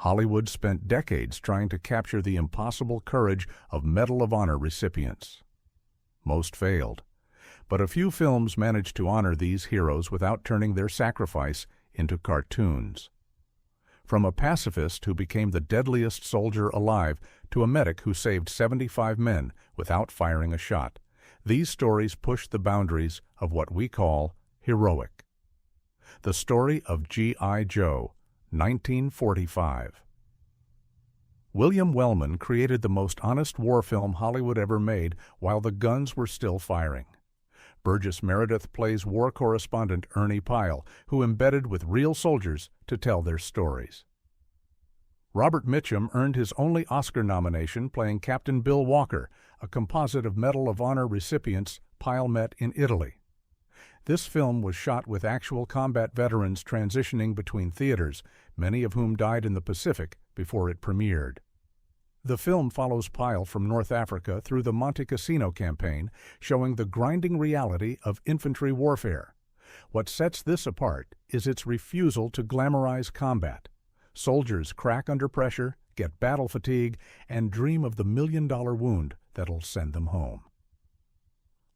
Hollywood spent decades trying to capture the impossible courage of Medal of Honor recipients. Most failed, but a few films managed to honor these heroes without turning their sacrifice into cartoons. From a pacifist who became the deadliest soldier alive to a medic who saved 75 men without firing a shot, these stories pushed the boundaries of what we call heroic. The story of G.I. Joe, 1945. William Wellman created the most honest war film Hollywood ever made while the guns were still firing. Burgess Meredith plays war correspondent Ernie Pyle, who embedded with real soldiers to tell their stories. Robert Mitchum earned his only Oscar nomination playing Captain Bill Walker, a composite of Medal of Honor recipients Pyle met in Italy. This film was shot with actual combat veterans transitioning between theaters, many of whom died in the Pacific before it premiered. The film follows Pyle from North Africa through the Monte Cassino campaign, showing the grinding reality of infantry warfare. What sets this apart is its refusal to glamorize combat. Soldiers crack under pressure, get battle fatigue, and dream of the million-dollar wound that'll send them home.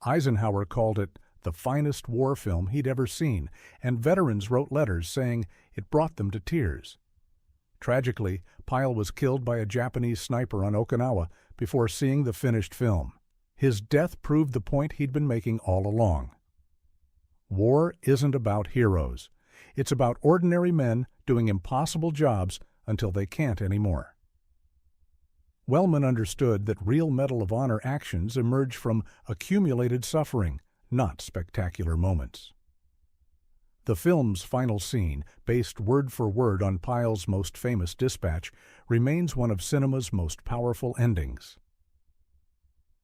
Eisenhower called it the finest war film he'd ever seen, and veterans wrote letters saying it brought them to tears. Tragically, Pyle was killed by a Japanese sniper on Okinawa before seeing the finished film. His death proved the point he'd been making all along. War isn't about heroes. It's about ordinary men doing impossible jobs until they can't anymore. Wellman understood that real Medal of Honor actions emerge from accumulated suffering, not spectacular moments. The film's final scene, based word for word on Pyle's most famous dispatch, remains one of cinema's most powerful endings.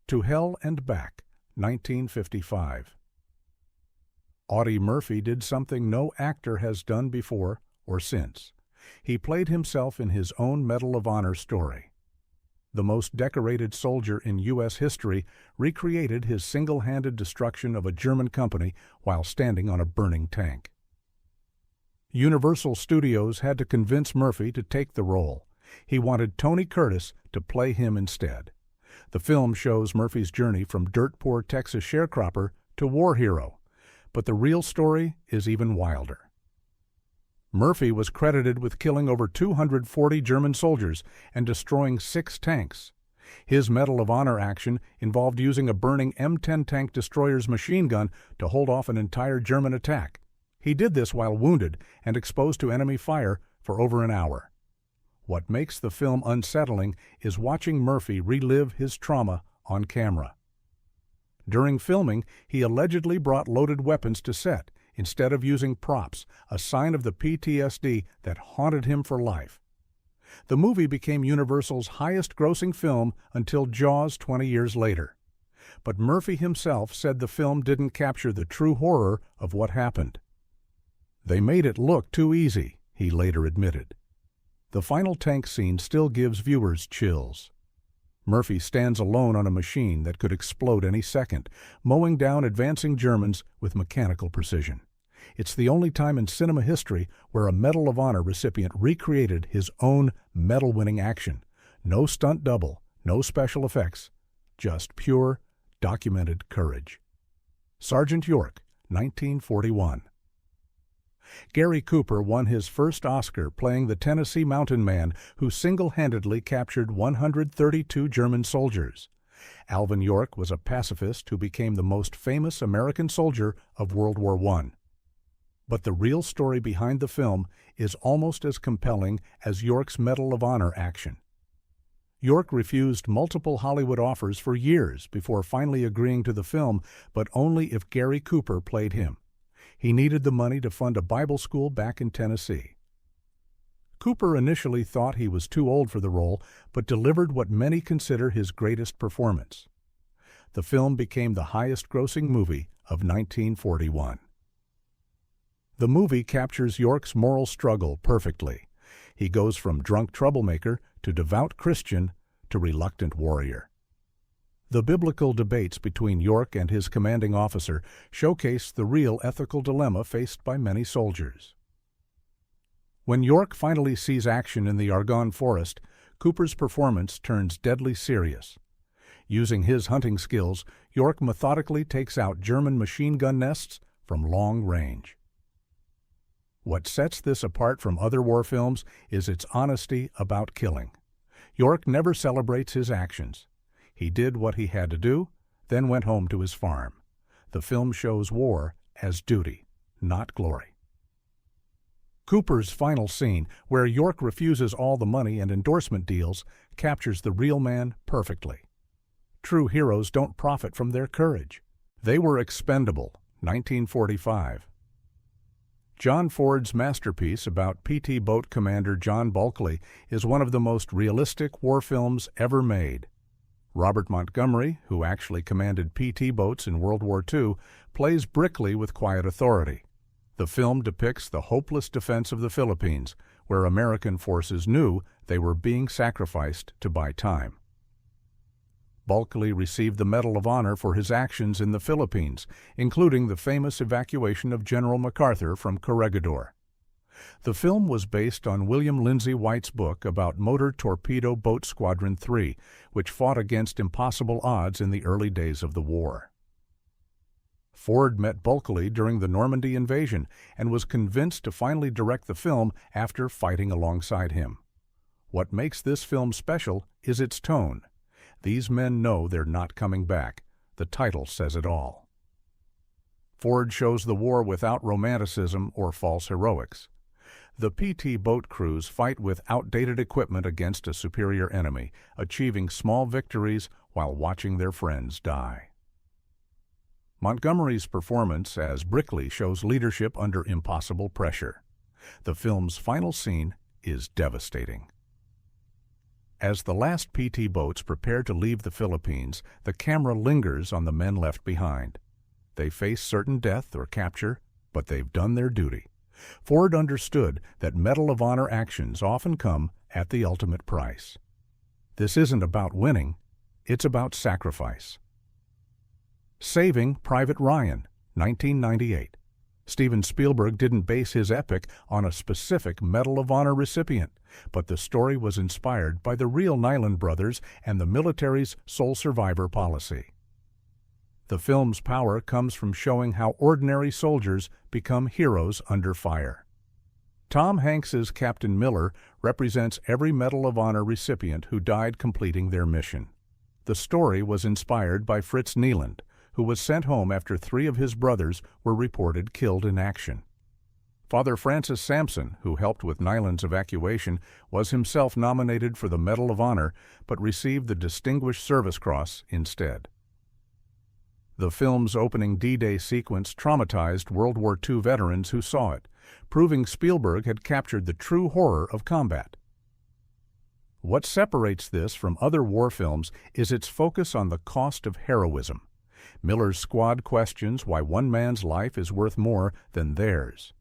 To Hell and Back, 1955. Audie Murphy did something no actor has done before or since. He played himself in his own Medal of Honor story. The most decorated soldier in U.S. history recreated his single-handed destruction of a German company while standing on a burning tank. Universal Studios had to convince Murphy to take the role. He wanted Tony Curtis to play him instead. The film shows Murphy's journey from dirt-poor Texas sharecropper to war hero, but the real story is even wilder. Murphy was credited with killing over 240 German soldiers and destroying 6 tanks. His Medal of Honor action involved using a burning M10 tank destroyer's machine gun to hold off an entire German attack. He did this while wounded and exposed to enemy fire for over an hour. What makes the film unsettling is watching Murphy relive his trauma on camera. During filming, he allegedly brought loaded weapons to set instead of using props, a sign of the PTSD that haunted him for life. The movie became Universal's highest-grossing film until Jaws 20 years later. But Murphy himself said the film didn't capture the true horror of what happened. "They made it look too easy," he later admitted. The final tank scene still gives viewers chills. Murphy stands alone on a machine that could explode any second, mowing down advancing Germans with mechanical precision. It's the only time in cinema history where a Medal of Honor recipient recreated his own medal-winning action. No stunt double, no special effects, just pure, documented courage. Sgt York, 1941. Gary Cooper won his first Oscar playing the Tennessee Mountain Man who single-handedly captured 132 German soldiers. Alvin York was a pacifist who became the most famous American soldier of World War I. But the real story behind the film is almost as compelling as York's Medal of Honor action. York refused multiple Hollywood offers for years before finally agreeing to the film, but only if Gary Cooper played him. He needed the money to fund a Bible school back in Tennessee. Cooper initially thought he was too old for the role, but delivered what many consider his greatest performance. The film became the highest-grossing movie of 1941. The movie captures York's moral struggle perfectly. He goes from drunk troublemaker to devout Christian to reluctant warrior. The biblical debates between York and his commanding officer showcase the real ethical dilemma faced by many soldiers. When York finally sees action in the Argonne forest, Cooper's performance turns deadly serious. Using his hunting skills, York methodically takes out German machine gun nests from long range. What sets this apart from other war films is its honesty about killing. York never celebrates his actions. He did what he had to do, then went home to his farm. The film shows war as duty, not glory. Cooper's final scene, where York refuses all the money and endorsement deals, captures the real man perfectly. True heroes don't profit from their courage. They were expendable, 1945. John Ford's masterpiece about PT Boat Commander John Bulkley is one of the most realistic war films ever made. Robert Montgomery, who actually commanded PT boats in World War II, plays Brickley with quiet authority. The film depicts the hopeless defense of the Philippines, where American forces knew they were being sacrificed to buy time. Bulkley received the Medal of Honor for his actions in the Philippines, including the famous evacuation of General MacArthur from Corregidor. The film was based on William Lindsay White's book about Motor Torpedo Boat Squadron 3, which fought against impossible odds in the early days of the war. Ford met Bulkley during the Normandy invasion and was convinced to finally direct the film after fighting alongside him. What makes this film special is its tone. These men know they're not coming back. The title says it all. Ford shows the war without romanticism or false heroics. The PT boat crews fight with outdated equipment against a superior enemy, achieving small victories while watching their friends die. Montgomery's performance as Brickley shows leadership under impossible pressure. The film's final scene is devastating. As the last PT boats prepare to leave the Philippines, the camera lingers on the men left behind. They face certain death or capture, but they've done their duty. Ford understood that Medal of Honor actions often come at the ultimate price. This isn't about winning, it's about sacrifice. Saving Private Ryan, 1998. Steven Spielberg didn't base his epic on a specific Medal of Honor recipient, but the story was inspired by the real Nyland brothers and the military's sole survivor policy. The film's power comes from showing how ordinary soldiers become heroes under fire. Tom Hanks's Captain Miller represents every Medal of Honor recipient who died completing their mission. The story was inspired by Fritz Nieland, who was sent home after 3 of his brothers were reported killed in action. Father Francis Sampson, who helped with Nyland's evacuation, was himself nominated for the Medal of Honor, but received the Distinguished Service Cross instead. The film's opening D-Day sequence traumatized World War II veterans who saw it, proving Spielberg had captured the true horror of combat. What separates this from other war films is its focus on the cost of heroism. Miller's squad questions why one man's life is worth more than theirs.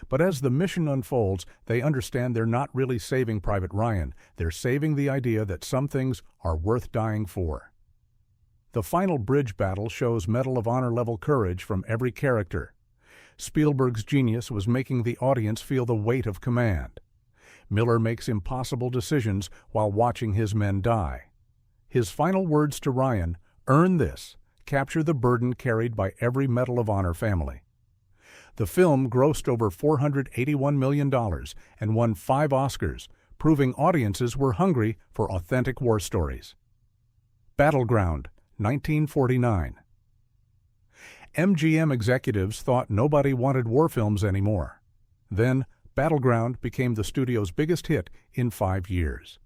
But as the mission unfolds, they understand they're not really saving Private Ryan. They're saving the idea that some things are worth dying for. The final bridge battle shows Medal of Honor level courage from every character. Spielberg's genius was making the audience feel the weight of command. Miller makes impossible decisions while watching his men die. His final words to Ryan, "Earn this," capture the burden carried by every Medal of Honor family. The film grossed over $481 million and won 5 Oscars, proving audiences were hungry for authentic war stories. Battleground, 1949. MGM executives thought nobody wanted war films anymore. Then, Battleground became the studio's biggest hit in 5 years.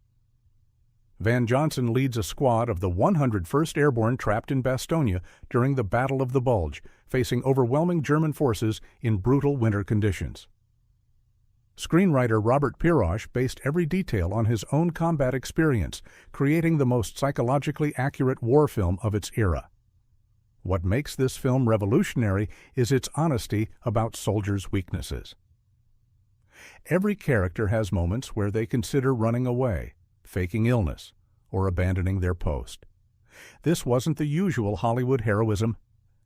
Van Johnson leads a squad of the 101st Airborne trapped in Bastogne during the Battle of the Bulge, facing overwhelming German forces in brutal winter conditions. Screenwriter Robert Pirosh based every detail on his own combat experience, creating the most psychologically accurate war film of its era. What makes this film revolutionary is its honesty about soldiers' weaknesses. Every character has moments where they consider running away, faking illness, or abandoning their post. This wasn't the usual Hollywood heroism.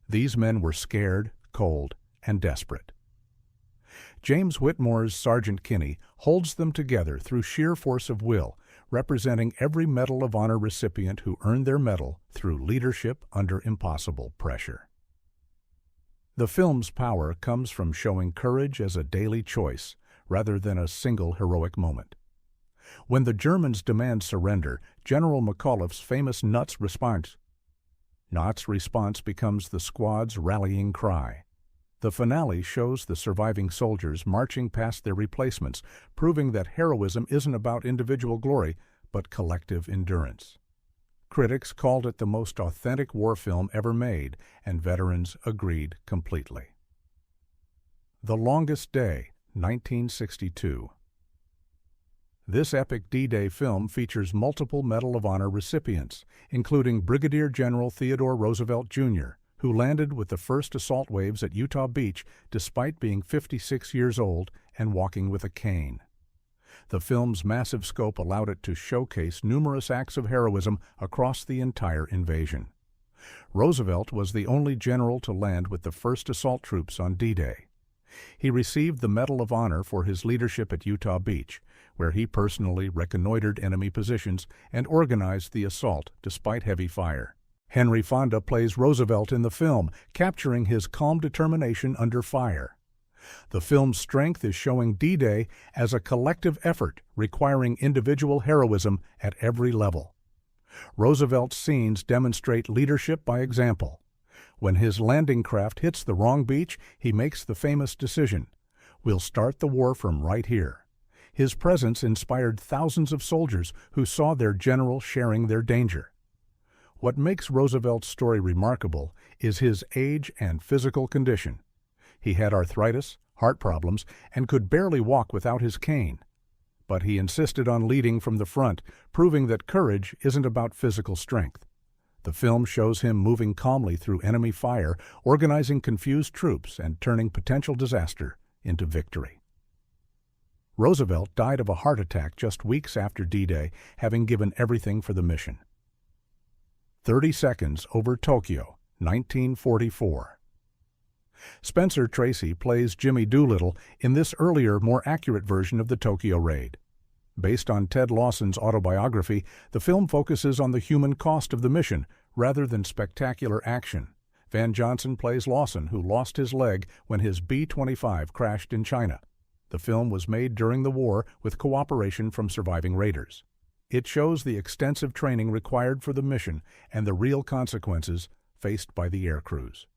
These men were scared, cold, and desperate. James Whitmore's Sergeant Kinney holds them together through sheer force of will, representing every Medal of Honor recipient who earned their medal through leadership under impossible pressure. The film's power comes from showing courage as a daily choice rather than a single heroic moment. When the Germans demand surrender, General McAuliffe's famous Nuts response becomes the squad's rallying cry. The finale shows the surviving soldiers marching past their replacements, proving that heroism isn't about individual glory, but collective endurance. Critics called it the most authentic war film ever made, and veterans agreed completely. The Longest Day, 1962. This epic D-Day film features multiple Medal of Honor recipients, including Brigadier General Theodore Roosevelt, Jr., who landed with the first assault waves at Utah Beach despite being 56 years old and walking with a cane. The film's massive scope allowed it to showcase numerous acts of heroism across the entire invasion. Roosevelt was the only general to land with the first assault troops on D-Day. He received the Medal of Honor for his leadership at Utah Beach, where he personally reconnoitered enemy positions and organized the assault despite heavy fire. Henry Fonda plays Roosevelt in the film, capturing his calm determination under fire. The film's strength is showing D-Day as a collective effort requiring individual heroism at every level. Roosevelt's scenes demonstrate leadership by example. When his landing craft hits the wrong beach, he makes the famous decision, "We'll start the war from right here." His presence inspired thousands of soldiers who saw their general sharing their danger. What makes Roosevelt's story remarkable is his age and physical condition. He had arthritis, heart problems, and could barely walk without his cane. But he insisted on leading from the front, proving that courage isn't about physical strength. The film shows him moving calmly through enemy fire, organizing confused troops, and turning potential disaster into victory. Roosevelt died of a heart attack just weeks after D-Day, having given everything for the mission. 30 Seconds over Tokyo, 1944. Spencer Tracy plays Jimmy Doolittle in this earlier, more accurate version of the Tokyo raid. Based on Ted Lawson's autobiography, the film focuses on the human cost of the mission rather than spectacular action. Van Johnson plays Lawson, who lost his leg when his B-25 crashed in China. The film was made during the war with cooperation from surviving raiders. It shows the extensive training required for the mission and the real consequences faced by the air crews.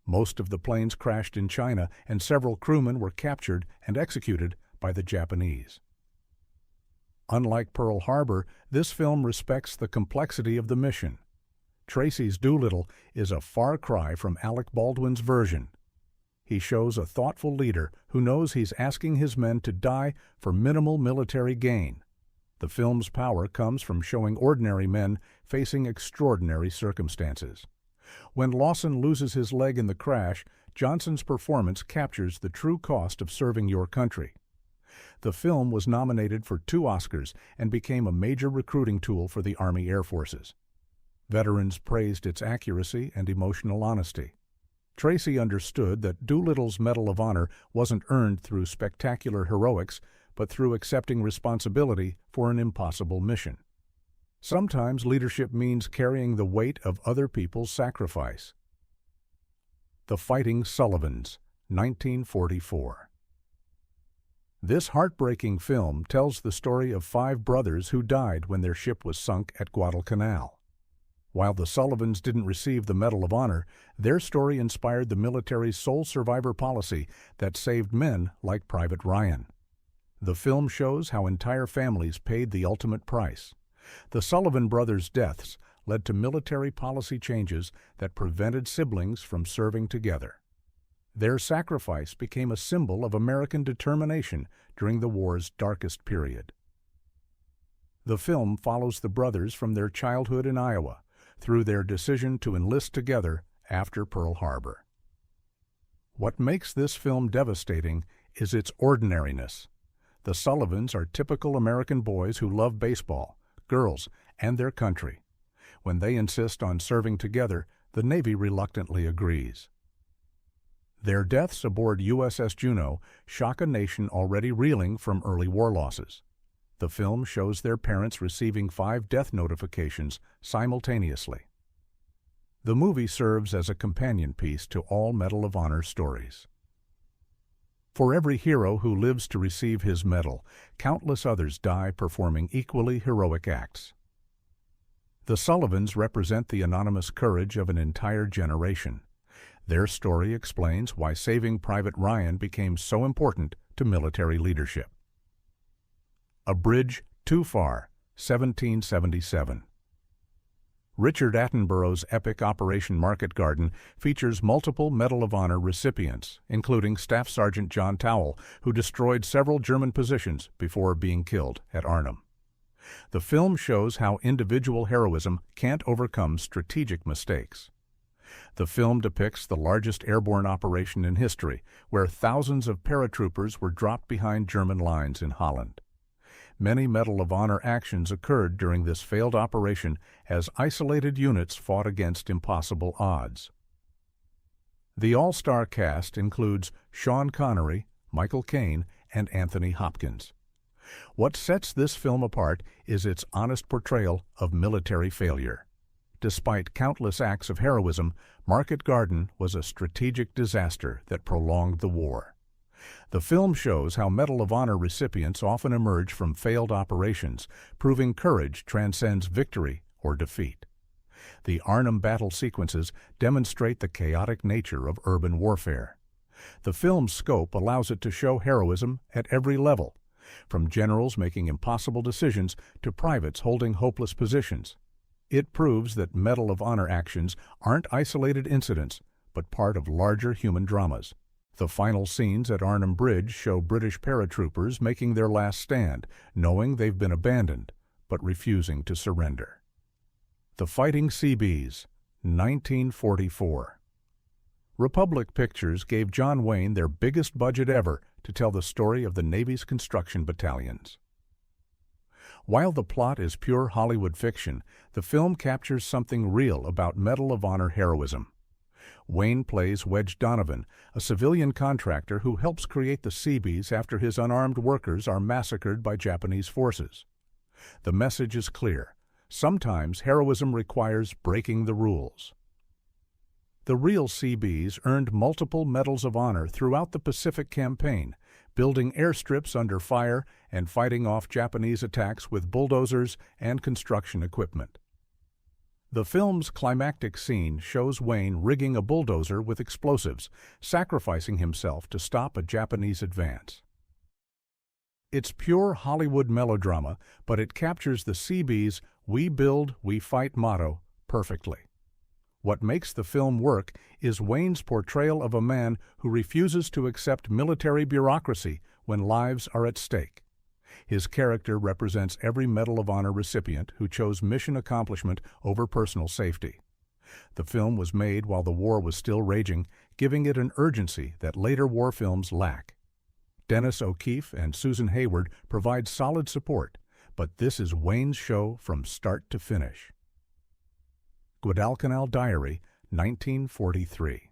Most of the planes crashed in China, and several crewmen were captured and executed by the Japanese. Unlike Pearl Harbor, this film respects the complexity of the mission. Tracy's Doolittle is a far cry from Alec Baldwin's version. He shows a thoughtful leader who knows he's asking his men to die for minimal military gain. The film's power comes from showing ordinary men facing extraordinary circumstances. When Lawson loses his leg in the crash, Johnson's performance captures the true cost of serving your country. The film was nominated for 2 Oscars and became a major recruiting tool for the Army Air Forces. Veterans praised its accuracy and emotional honesty. Tracy understood that Doolittle's Medal of Honor wasn't earned through spectacular heroics, but through accepting responsibility for an impossible mission. Sometimes leadership means carrying the weight of other people's sacrifice. The Fighting Sullivans, 1944. This heartbreaking film tells the story of 5 brothers who died when their ship was sunk at Guadalcanal. While the Sullivans didn't receive the Medal of Honor, their story inspired the military's sole survivor policy that saved men like Private Ryan. The film shows how entire families paid the ultimate price. The Sullivan brothers' deaths led to military policy changes that prevented siblings from serving together. Their sacrifice became a symbol of American determination during the war's darkest period. The film follows the brothers from their childhood in Iowa through their decision to enlist together after Pearl Harbor. What makes this film devastating is its ordinariness. The Sullivans are typical American boys who love baseball, girls, and their country. When they insist on serving together, the Navy reluctantly agrees. Their deaths aboard USS Juneau shock a nation already reeling from early war losses. The film shows their parents receiving 5 death notifications simultaneously. The movie serves as a companion piece to all Medal of Honor stories. For every hero who lives to receive his medal, countless others die performing equally heroic acts. The Sullivans represent the anonymous courage of an entire generation. Their story explains why Saving Private Ryan became so important to military leadership. A Bridge Too Far, 1777. Richard Attenborough's epic Operation Market Garden features multiple Medal of Honor recipients, including Staff Sergeant John Towle, who destroyed several German positions before being killed at Arnhem. The film shows how individual heroism can't overcome strategic mistakes. The film depicts the largest airborne operation in history, where thousands of paratroopers were dropped behind German lines in Holland. Many Medal of Honor actions occurred during this failed operation as isolated units fought against impossible odds. The all-star cast includes Sean Connery, Michael Caine, and Anthony Hopkins. What sets this film apart is its honest portrayal of military failure. Despite countless acts of heroism, Market Garden was a strategic disaster that prolonged the war. The film shows how Medal of Honor recipients often emerge from failed operations, proving courage transcends victory or defeat. The Arnhem battle sequences demonstrate the chaotic nature of urban warfare. The film's scope allows it to show heroism at every level, from generals making impossible decisions to privates holding hopeless positions. It proves that Medal of Honor actions aren't isolated incidents, but part of larger human dramas. The final scenes at Arnhem Bridge show British paratroopers making their last stand, knowing they've been abandoned, but refusing to surrender. The Fighting CBS, 1944. Republic Pictures gave John Wayne their biggest budget ever to tell the story of the Navy's construction battalions. While the plot is pure Hollywood fiction, the film captures something real about Medal of Honor heroism. Wayne plays Wedge Donovan, a civilian contractor who helps create the Seabees after his unarmed workers are massacred by Japanese forces. The message is clear. Sometimes heroism requires breaking the rules. The real Seabees earned multiple Medals of Honor throughout the Pacific Campaign, building airstrips under fire and fighting off Japanese attacks with bulldozers and construction equipment. The film's climactic scene shows Wayne rigging a bulldozer with explosives, sacrificing himself to stop a Japanese advance. It's pure Hollywood melodrama, but it captures the Seabees' "We build, we fight" motto perfectly. What makes the film work is Wayne's portrayal of a man who refuses to accept military bureaucracy when lives are at stake. His character represents every Medal of Honor recipient who chose mission accomplishment over personal safety. The film was made while the war was still raging, giving it an urgency that later war films lack. Dennis O'Keefe and Susan Hayward provide solid support, but this is Wayne's show from start to finish. Guadalcanal Diary, 1943.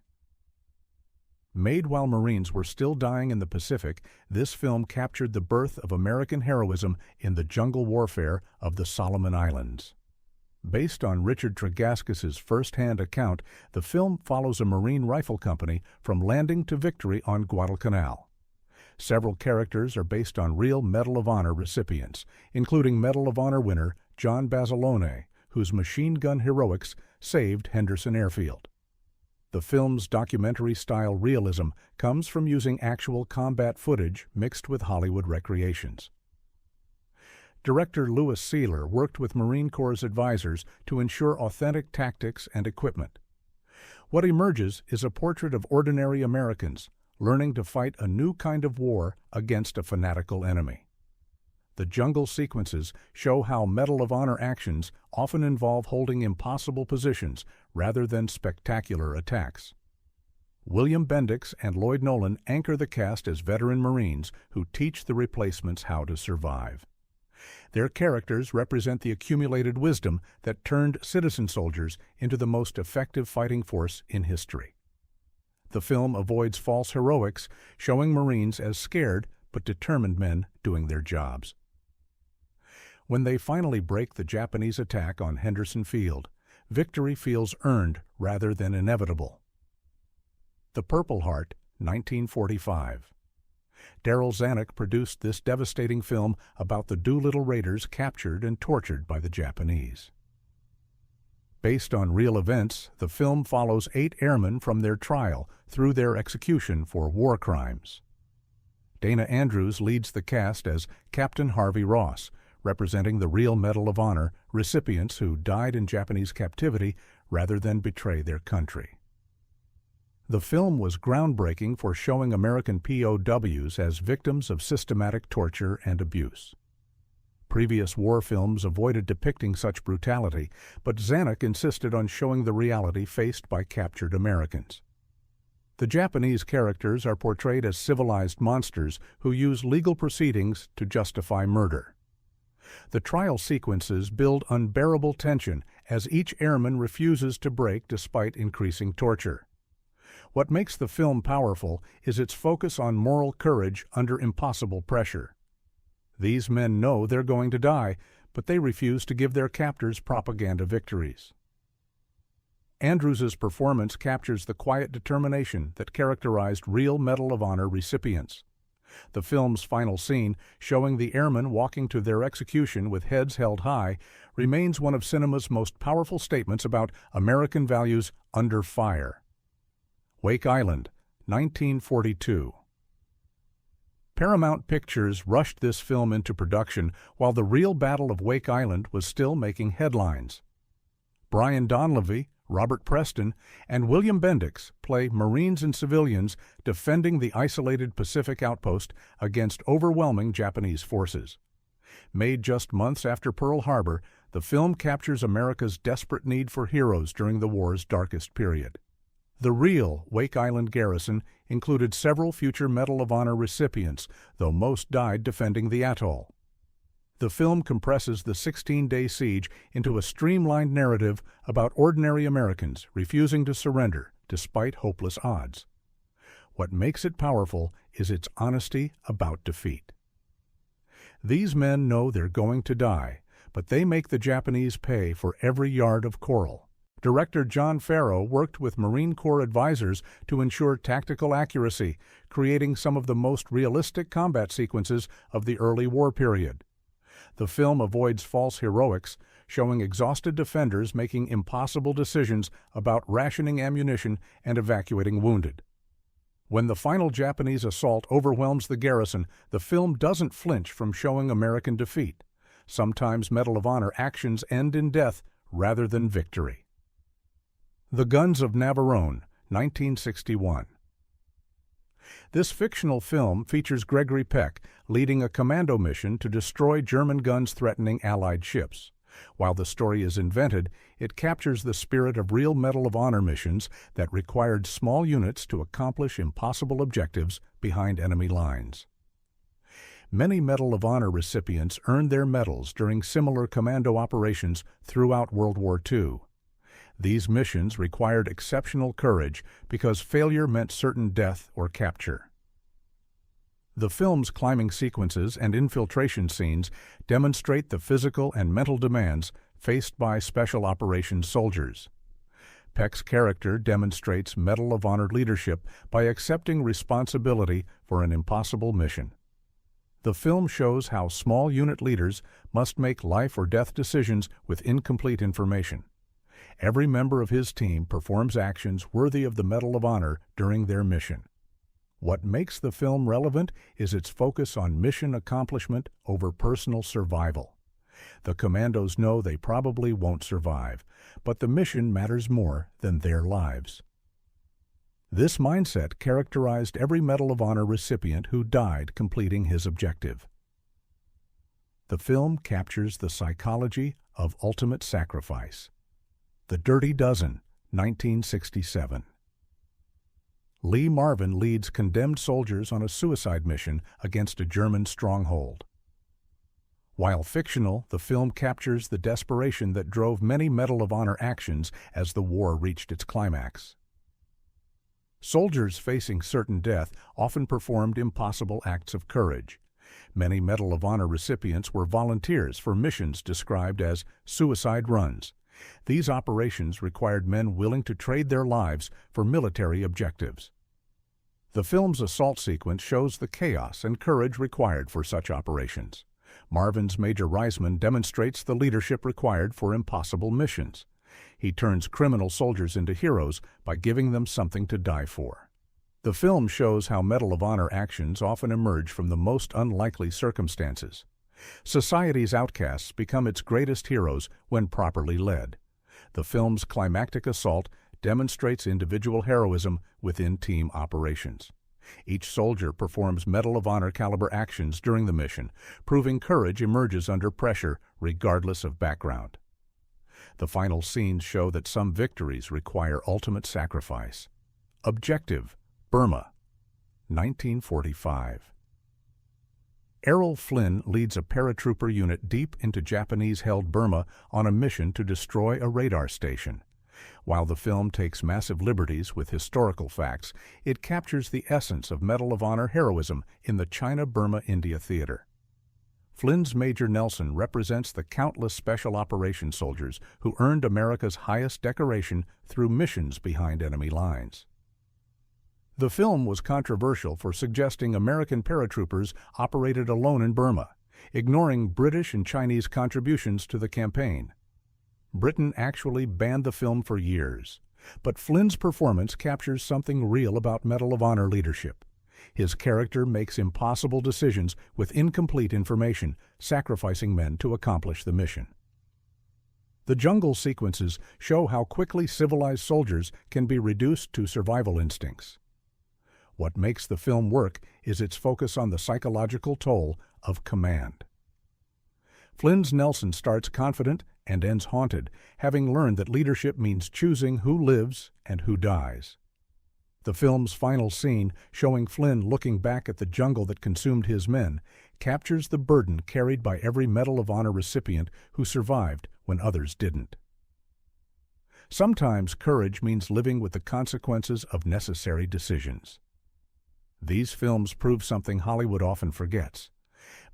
Made while Marines were still dying in the Pacific, this film captured the birth of American heroism in the jungle warfare of the Solomon Islands. Based on Richard Tregaskis's first-hand account, the film follows a Marine rifle company from landing to victory on Guadalcanal. Several characters are based on real Medal of Honor recipients, including Medal of Honor winner John Basilone, whose machine gun heroics saved Henderson Airfield. The film's documentary-style realism comes from using actual combat footage mixed with Hollywood recreations. Director Louis Sealer worked with Marine Corps' advisors to ensure authentic tactics and equipment. What emerges is a portrait of ordinary Americans learning to fight a new kind of war against a fanatical enemy. The jungle sequences show how Medal of Honor actions often involve holding impossible positions rather than spectacular attacks. William Bendix and Lloyd Nolan anchor the cast as veteran Marines who teach the replacements how to survive. Their characters represent the accumulated wisdom that turned citizen soldiers into the most effective fighting force in history. the film avoids false heroics, showing Marines as scared but determined men doing their jobs. When they finally break the Japanese attack on Henderson Field, victory feels earned rather than inevitable. The Purple Heart, 1945. Darryl Zanuck produced this devastating film about the Doolittle Raiders captured and tortured by the Japanese. Based on real events, the film follows 8 airmen from their trial through their execution for war crimes. Dana Andrews leads the cast as Captain Harvey Ross, representing the real Medal of Honor recipients who died in Japanese captivity rather than betray their country. The film was groundbreaking for showing American POWs as victims of systematic torture and abuse. Previous war films avoided depicting such brutality, but Zanuck insisted on showing the reality faced by captured Americans. The Japanese characters are portrayed as civilized monsters who use legal proceedings to justify murder. The trial sequences build unbearable tension as each airman refuses to break despite increasing torture. What makes the film powerful is its focus on moral courage under impossible pressure. These men know they're going to die, but they refuse to give their captors propaganda victories. Andrews's performance captures the quiet determination that characterized real Medal of Honor recipients. The film's final scene, showing the airmen walking to their execution with heads held high, remains one of cinema's most powerful statements about American values under fire. Wake Island, 1942. Paramount Pictures rushed this film into production while the real Battle of Wake Island was still making headlines. Brian Donlevy, Robert Preston, and William Bendix play Marines and civilians defending the isolated Pacific outpost against overwhelming Japanese forces. Made just months after Pearl Harbor, the film captures America's desperate need for heroes during the war's darkest period. The real Wake Island garrison included several future Medal of Honor recipients, though most died defending the atoll. The film compresses the 16-day siege into a streamlined narrative about ordinary Americans refusing to surrender despite hopeless odds. What makes it powerful is its honesty about defeat. These men know they're going to die, but they make the Japanese pay for every yard of coral. Director John Farrow worked with Marine Corps advisors to ensure tactical accuracy, creating some of the most realistic combat sequences of the early war period. The film avoids false heroics, showing exhausted defenders making impossible decisions about rationing ammunition and evacuating wounded. When the final Japanese assault overwhelms the garrison, the film doesn't flinch from showing American defeat. Sometimes Medal of Honor actions end in death rather than victory. The Guns of Navaron, 1961. This fictional film features Gregory Peck leading a commando mission to destroy German guns threatening Allied ships. While the story is invented, it captures the spirit of real Medal of Honor missions that required small units to accomplish impossible objectives behind enemy lines. Many Medal of Honor recipients earned their medals during similar commando operations throughout World War II. These missions required exceptional courage because failure meant certain death or capture. The film's climbing sequences and infiltration scenes demonstrate the physical and mental demands faced by Special Operations soldiers. Peck's character demonstrates Medal of Honor leadership by accepting responsibility for an impossible mission. The film shows how small unit leaders must make life or death decisions with incomplete information. Every member of his team performs actions worthy of the Medal of Honor during their mission. What makes the film relevant is its focus on mission accomplishment over personal survival. The commandos know they probably won't survive, but the mission matters more than their lives. This mindset characterized every Medal of Honor recipient who died completing his objective. The film captures the psychology of ultimate sacrifice. The Dirty Dozen, 1967. Lee Marvin leads condemned soldiers on a suicide mission against a German stronghold. While fictional, the film captures the desperation that drove many Medal of Honor actions as the war reached its climax. Soldiers facing certain death often performed impossible acts of courage. Many Medal of Honor recipients were volunteers for missions described as suicide runs. These operations required men willing to trade their lives for military objectives. The film's assault sequence shows the chaos and courage required for such operations. Marvin's Major Reisman demonstrates the leadership required for impossible missions. He turns criminal soldiers into heroes by giving them something to die for. The film shows how Medal of Honor actions often emerge from the most unlikely circumstances. Society's outcasts become its greatest heroes when properly led. The film's climactic assault demonstrates individual heroism within team operations. Each soldier performs Medal of Honor caliber actions during the mission, proving courage emerges under pressure regardless of background. The final scenes show that some victories require ultimate sacrifice. Objective: Burma, 1945. Errol Flynn leads a paratrooper unit deep into Japanese-held Burma on a mission to destroy a radar station. While the film takes massive liberties with historical facts, it captures the essence of Medal of Honor heroism in the China-Burma-India theater. Flynn's Major Nelson represents the countless special operations soldiers who earned America's highest decoration through missions behind enemy lines. The film was controversial for suggesting American paratroopers operated alone in Burma, ignoring British and Chinese contributions to the campaign. Britain actually banned the film for years, but Flynn's performance captures something real about Medal of Honor leadership. His character makes impossible decisions with incomplete information, sacrificing men to accomplish the mission. The jungle sequences show how quickly civilized soldiers can be reduced to survival instincts. What makes the film work is its focus on the psychological toll of command. Flynn's Nelson starts confident and ends haunted, having learned that leadership means choosing who lives and who dies. The film's final scene, showing Flynn looking back at the jungle that consumed his men, captures the burden carried by every Medal of Honor recipient who survived when others didn't. Sometimes courage means living with the consequences of necessary decisions. These films prove something Hollywood often forgets.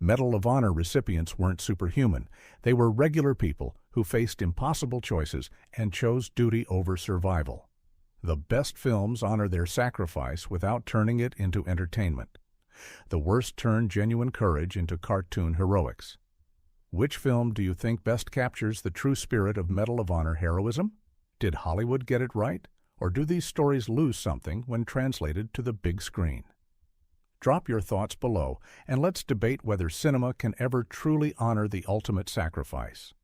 Medal of Honor recipients weren't superhuman. They were regular people who faced impossible choices and chose duty over survival. The best films honor their sacrifice without turning it into entertainment. The worst turn genuine courage into cartoon heroics. Which film do you think best captures the true spirit of Medal of Honor heroism? Did Hollywood get it right, or do these stories lose something when translated to the big screen? Drop your thoughts below, and let's debate whether cinema can ever truly honor the ultimate sacrifice.